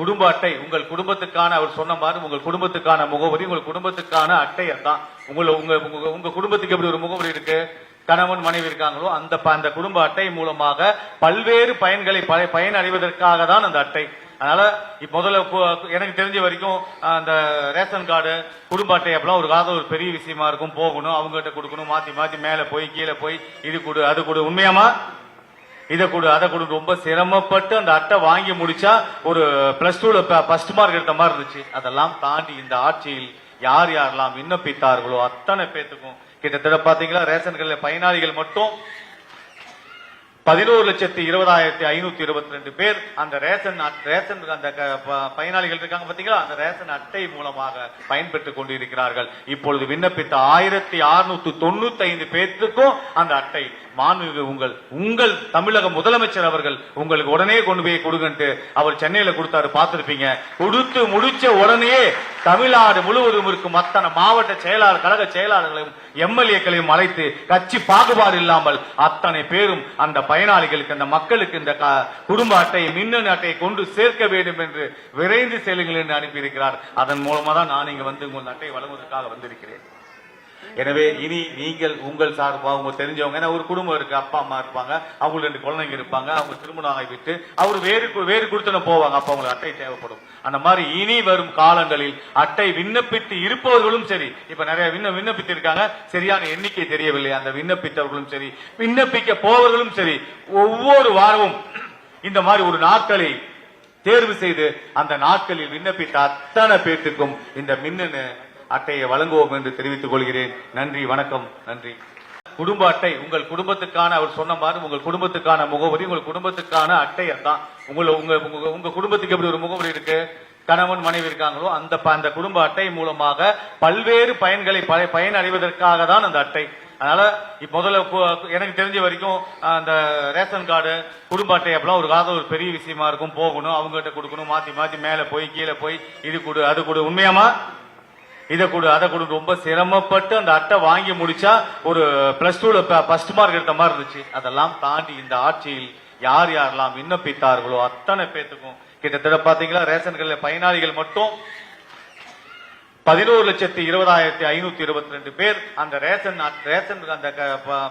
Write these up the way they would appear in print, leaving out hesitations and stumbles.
குடும்ப அட்டை உங்கள் குடும்பத்துக்கான, அவர் சொன்ன மாதிரி உங்கள் குடும்பத்துக்கான முகவரி, உங்கள் குடும்பத்துக்கான அட்டை. அதான் உங்க குடும்பத்துக்கு எப்படி ஒரு முகவரி இருக்கு, கணவன் மனைவி இருக்காங்களோ அந்த குடும்ப அட்டை மூலமாக பல்வேறு பயன்களை பயன் அடைவதற்காக தான் அந்த அட்டை. அதனால முதல்ல எனக்கு தெரிஞ்ச வரைக்கும் அந்த ரேஷன் கார்டு, குடும்ப அட்டை அப்படிலாம் ஒரு பெரிய விஷயமா இருக்கும். போகணும், அவங்ககிட்ட கொடுக்கணும், மாத்தி மாத்தி மேல போய் கீழே போய் இது கொடு அது கொடு, உண்மையாமா இதை கொடு அதை கொடு, ரொம்ப சிரமப்பட்டு அந்த அட்டை வாங்கி முடிச்சா ஒரு +2ல ஃபர்ஸ்ட் மார்க் எடுத்த மாதிரி இருந்துச்சு. அதெல்லாம் தாண்டி இந்த ஆட்சியில் யார் யாரெல்லாம் விண்ணப்பித்தார்களோ அத்தனை பேத்துக்கும் கிட்டத்தட்ட பாத்தீங்களா ரேஷன் கடையில பயனாளிகள் மட்டும் 11,20,522 பேர் அந்த ரேஷன் அந்த பயனாளிகள் இருக்காங்க பாத்தீங்களா, அந்த ரேஷன் அட்டை மூலமாக பயன்பெற்றுக் கொண்டிருக்கிறார்கள். இப்பொழுது விண்ணப்பித்த 1,695 பேருக்கும் அந்த அட்டை மாண்புமிகு உங்கள் தமிழக முதலமைச்சர் அவர்கள் உங்களுக்கு உடனே கொண்டு போய் கொடுங்கன்ட்டு அவர் சென்னையில கொடுத்தாரு, பார்த்திருப்பீங்க. கொடுத்து முடிச்ச உடனே தமிழ்நாடு முழுவதும் இருக்கும் அத்தனை மாவட்ட செயலாளர், கழக செயலாளர்களையும் எம்எல்ஏக்களையும் அழைத்து கட்சி பாகுபாடு இல்லாமல் அத்தனை பேரும் அந்த பயனாளிகளுக்கு, அந்த மக்களுக்கு இந்த குடும்ப அட்டை, மின்னணு அட்டையை கொண்டு சேர்க்க வேண்டும் என்று விரைந்து செல்லுங்கள் என்று அனுப்பியிருக்கிறார். அதன் மூலமா தான் நான் இங்க வந்து உங்கள் அட்டையை வழங்குவதற்காக வந்திருக்கிறேன். எனவே இனி நீங்கள் உங்கள் சார்பா உங்க தெரிஞ்சவங்க, ஒரு குடும்பம் இருக்கு, அப்பா அம்மா இருப்பாங்க, அவங்களுக்கு 2 குழந்தைங்க இருப்பாங்க, அவங்க திருமணம் ஆகிவிட்டு அவர் வேறு கொடுத்தன போவாங்க, அப்ப அவங்களுக்கு அட்டை தேவைப்படும். அந்த மாதிரி இனி வரும் காலங்களில் அட்டை விண்ணப்பித்து இருப்பவர்களும் சரி, இப்ப நிறைய விண்ணப்பித்து இருக்காங்க, சரியான எண்ணிக்கை தெரியவில்லை, அந்த விண்ணப்பித்தவர்களும் சரி, விண்ணப்பிக்க போவர்களும் சரி, ஒவ்வொரு வாரமும் இந்த மாதிரி ஒரு நாட்களை தேர்வு செய்து அந்த நாட்களில் விண்ணப்பித்த அத்தனை பேருக்கும் இந்த மின்னணு அட்டையை வழங்குவோம் என்று தெரிவித்துக் கொள்கிறேன். நன்றி, வணக்கம். நன்றி. குடும்ப அட்டை உங்கள் குடும்பத்துக்கான, அவர் சொன்ன மாதிரி உங்கள் குடும்பத்துக்கான முகவரி, உங்கள் குடும்பத்துக்கான அட்டை. அதான் உங்க குடும்பத்துக்கு எப்படி ஒரு முகவரி இருக்கு, கணவன் மனைவி இருக்காங்களோ அந்த குடும்ப அட்டை மூலமாக பல்வேறு பயன்களை பயன் அடைவதற்காக தான் அந்த அட்டை. அதனால முதல்ல எனக்கு தெரிஞ்ச வரைக்கும் அந்த ரேஷன் கார்டு, குடும்ப அட்டை அப்படிலாம் ஒரு பெரிய விஷயமா இருக்கும். போகணும், அவங்ககிட்ட கொடுக்கணும், மாத்தி மாத்தி மேல போய் கீழே போய் இது கொடு அது கொடு, உண்மையாமா இதை கொடு அதை கொடு, ரொம்ப சிரமப்பட்டு அந்த அட்டை வாங்கி முடிச்சா ஒரு +2ல ஃபர்ஸ்ட் மார்க் எடுத்த மாதிரி இருந்துச்சு. அதெல்லாம் தாண்டி இந்த ஆட்சியில் யார் யாரெல்லாம் விண்ணப்பித்தார்களோ அத்தனை பேத்துக்கும் கிட்டத்தட்ட பாத்தீங்களா ரேஷன் கடையில பயனாளிகள் மட்டும் 11,20,522 பேர் அந்த ரேஷன் அந்த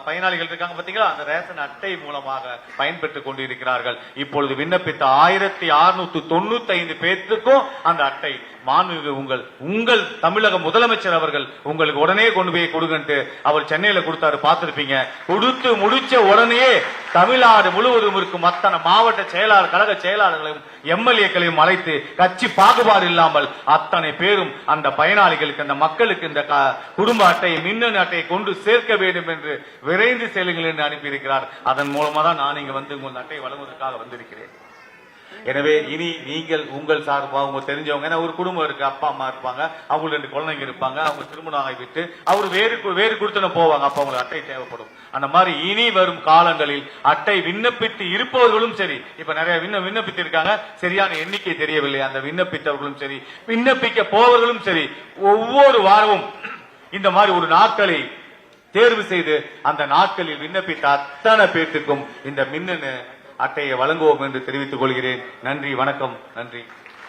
பயனாளிகள் இருக்காங்க பாத்தீங்களா, அந்த ரேஷன் அட்டை மூலமாக பயன்பெற்றுக் கொண்டிருக்கிறார்கள். இப்பொழுது விண்ணப்பித்த 1,695 பேருக்கும் அந்த அட்டை மாண்புமிகு உங்கள் தமிழக முதலமைச்சர் அவர்கள் உங்களுக்கு உடனே கொண்டு போய் கொடுங்கன்ட்டு அவர் சென்னையில கொடுத்தாரு, பார்த்திருப்பீங்க. கொடுத்து முடிச்ச உடனே தமிழ்நாடு முழுவதும் இருக்கும் அத்தனை மாவட்ட செயலாளர், கழக செயலாளர்களையும் எம்எல்ஏக்களையும் அழைத்து கட்சி பாகுபாடு இல்லாமல் அத்தனை பேரும் அந்த பயனாளிகளுக்கு, அந்த மக்களுக்கு இந்த குடும்ப அட்டை, மின்னணு அட்டையை கொண்டு சேர்க்க வேண்டும் என்று விரைந்து செல்லுங்கள் என்று அனுப்பியிருக்கிறார். அதன் மூலமா தான் நான் இங்க வந்து உங்கள் அட்டையை வழங்குவதற்காக வந்திருக்கிறேன். எனவே இனி நீங்கள் உங்கள் சார்பா உங்க தெரிஞ்சவங்க, ஒரு குடும்பம் இருக்கு, அப்பா அம்மா இருப்பாங்க, அவங்களுக்கு 2 குழந்தைங்க இருப்பாங்க, அவங்க திருமணம் ஆகிவிட்டு அவர் வேறு கொடுத்தன போவாங்க, அப்ப அவங்களுக்கு அட்டை தேவைப்படும். அந்த மாதிரி இனி வரும் காலங்களில் அட்டை விண்ணப்பித்து இருப்பவர்களும் சரி, இப்ப நிறைய விண்ணப்பித்து இருக்காங்க, சரியான எண்ணிக்கை தெரியவில்லை, அந்த விண்ணப்பித்தவர்களும் சரி, விண்ணப்பிக்க போவர்களும் சரி, ஒவ்வொரு வாரமும் இந்த மாதிரி ஒரு நாட்களை தேர்வு செய்து அந்த நாட்களில் விண்ணப்பித்த அத்தனை பேருக்கும் இந்த மின்னணு அட்டையை வழங்குவோம் என்று தெரிவித்துக் கொள்கிறேன். நன்றி, வணக்கம். நன்றி.